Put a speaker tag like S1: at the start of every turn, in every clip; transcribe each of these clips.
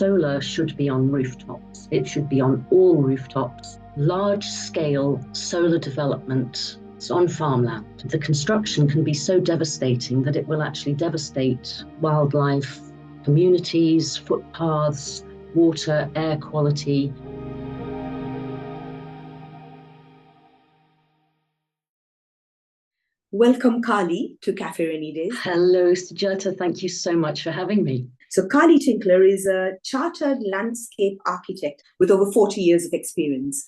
S1: solar should be on rooftops. It should be on all rooftops. Large-scale solar development is on farmland. The construction can be so devastating that it will actually devastate wildlife, communities, footpaths, water, air quality.
S2: Welcome, Kali, to Cafe Rainy Days.
S1: Hello, Sujata. Thank you so much for having me.
S2: So Kali Tinkler is a chartered landscape architect with over 40 years of experience.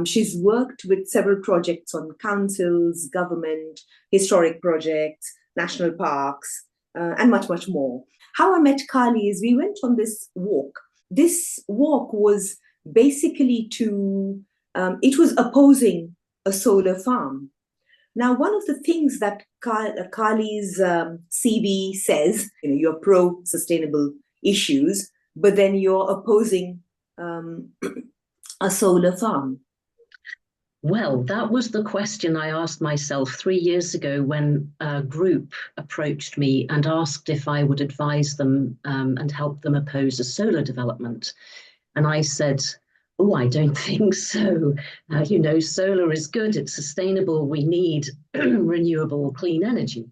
S2: She's worked with several projects on councils, government, historic projects, national parks, and much, much more. How I met Kali is we went on this walk. This walk was basically it was opposing a solar farm. Now, one of the things that Kali's CV says, you're pro-sustainable issues, but then you're opposing a solar farm.
S1: Well, that was the question I asked myself 3 years ago when a group approached me and asked if I would advise them and help them oppose a solar development. And I said, oh, I don't think so. Solar is good, it's sustainable, we need renewable clean energy.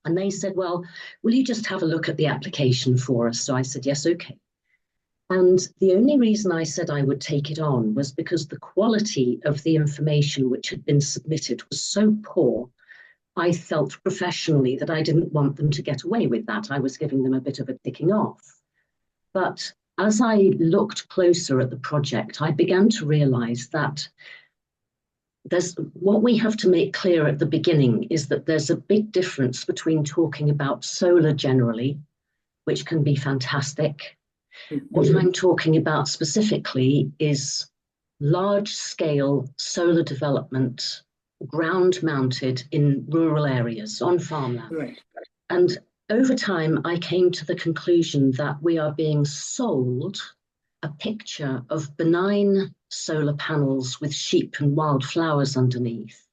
S1: And they said, well, will you just have a look at the application for us? So I said, yes, okay. And the only reason I said I would take it on was because the quality of the information which had been submitted was so poor. I felt professionally that I didn't want them to get away with that. I was giving them a bit of a ticking off. But as I looked closer at the project, I began to realize that what we have to make clear at the beginning is that there's a big difference between talking about solar generally, which can be fantastic. Mm-hmm. What I'm talking about specifically is large-scale solar development, ground-mounted in rural areas on farmland.
S2: Right.
S1: And over time, I came to the conclusion that we are being sold a picture of benign solar panels with sheep and wildflowers underneath.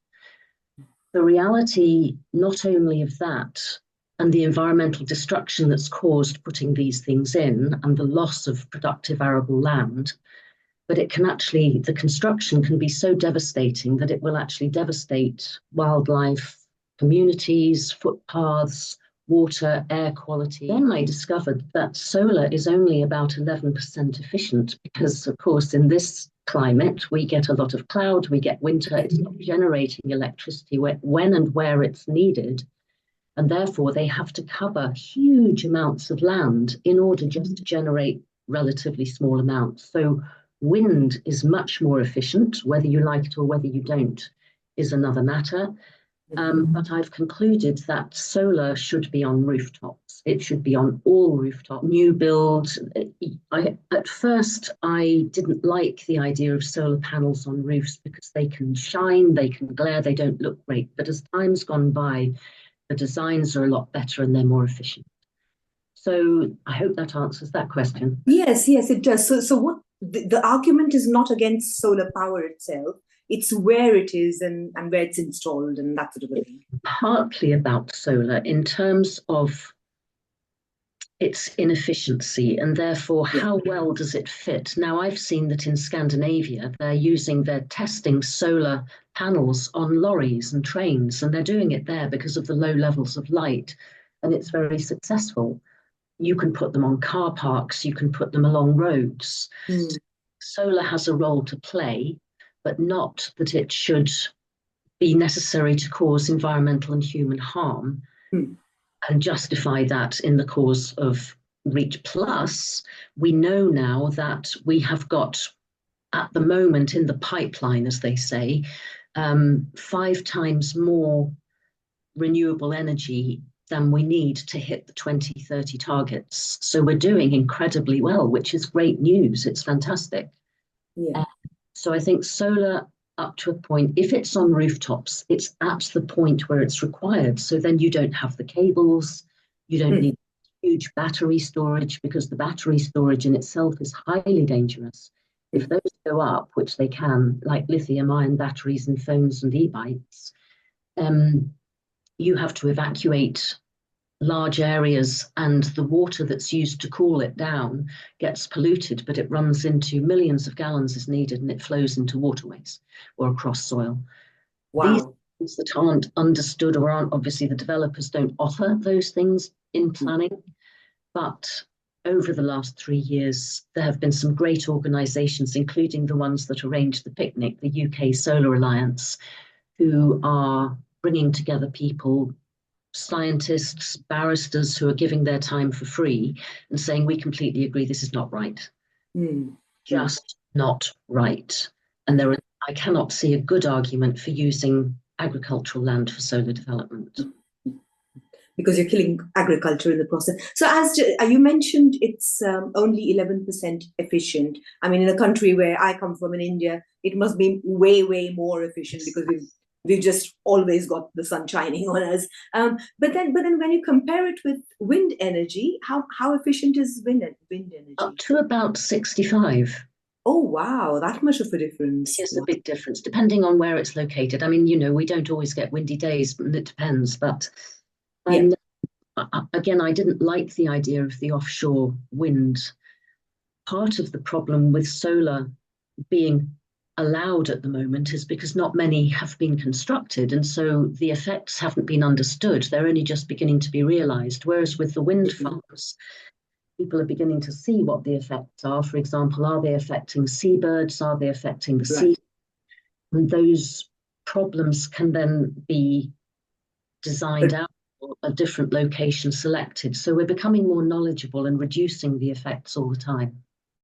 S1: The reality, not only of that, and the environmental destruction that's caused putting these things in, and the loss of productive arable land, but the construction can be so devastating that it will actually devastate wildlife, communities, footpaths, water, air quality. Then I discovered that solar is only about 11% efficient because, of course, in this climate, we get a lot of cloud, we get winter, it's not generating electricity when and where it's needed. And therefore, they have to cover huge amounts of land in order just to generate relatively small amounts. So wind is much more efficient, whether you like it or whether you don't is another matter. But I've concluded that solar should be on rooftops. It should be on all rooftops. New build. At first, I didn't like the idea of solar panels on roofs because they can shine, they can glare, they don't look great. But as time's gone by, the designs are a lot better and they're more efficient. So I hope that answers that question.
S2: Yes, it does. So what the argument is not against solar power itself. It's where it is and where it's installed and that sort of a thing.
S1: It's partly about solar in terms of its inefficiency and therefore how well does it fit. Now, I've seen that in Scandinavia, they're testing solar panels on lorries and trains, and they're doing it there because of the low levels of light, and it's very successful. You can put them on car parks, you can put them along roads. Solar has a role to play, but not that it should be necessary to cause environmental and human harm and justify that in the cause of REACH Plus. We know now that we have got, at the moment in the pipeline, as they say, 5 times more renewable energy than we need to hit the 2030 targets. So we're doing incredibly well, which is great news. It's fantastic.
S2: Yeah.
S1: So I think solar up to a point, if it's on rooftops, it's at the point where it's required. So then you don't have the cables, you don't need huge battery storage because the battery storage in itself is highly dangerous. If those go up, which they can, like lithium-ion batteries in phones and e-bikes, you have to evacuate large areas, and the water that's used to cool it down gets polluted, but it runs into millions of gallons is needed and it flows into waterways or across soil. These
S2: Wow.
S1: things that aren't understood or aren't, obviously the developers don't offer those things in planning, but over the last 3 years, there have been some great organisations, including the ones that arranged the picnic, the UK Solar Alliance, who are bringing together people, scientists, barristers who are giving their time for free and saying, we completely agree, this is not right.
S2: Mm.
S1: Just not right. And I cannot see a good argument for using agricultural land for solar development.
S2: Because you're killing agriculture in the process. So as you mentioned, it's only 11% efficient. I mean, in a country where I come from in India, it must be way, way more efficient because we've just always got the sun shining on us. But then when you compare it with wind energy, how efficient is wind energy?
S1: Up to about 65.
S2: Oh, wow, that much of a difference.
S1: Yes, a big difference, depending on where it's located. I mean, we don't always get windy days, and it depends, but
S2: Yeah.
S1: Again, I didn't like the idea of the offshore wind. Part of the problem with solar being allowed at the moment is because not many have been constructed, and so the effects haven't been understood. They're only just beginning to be realised. Whereas with the wind farms, people are beginning to see what the effects are. For example, are they affecting seabirds? Are they affecting the sea? And those problems can then be designed out, or a different location selected. So we're becoming more knowledgeable and reducing the effects all the time.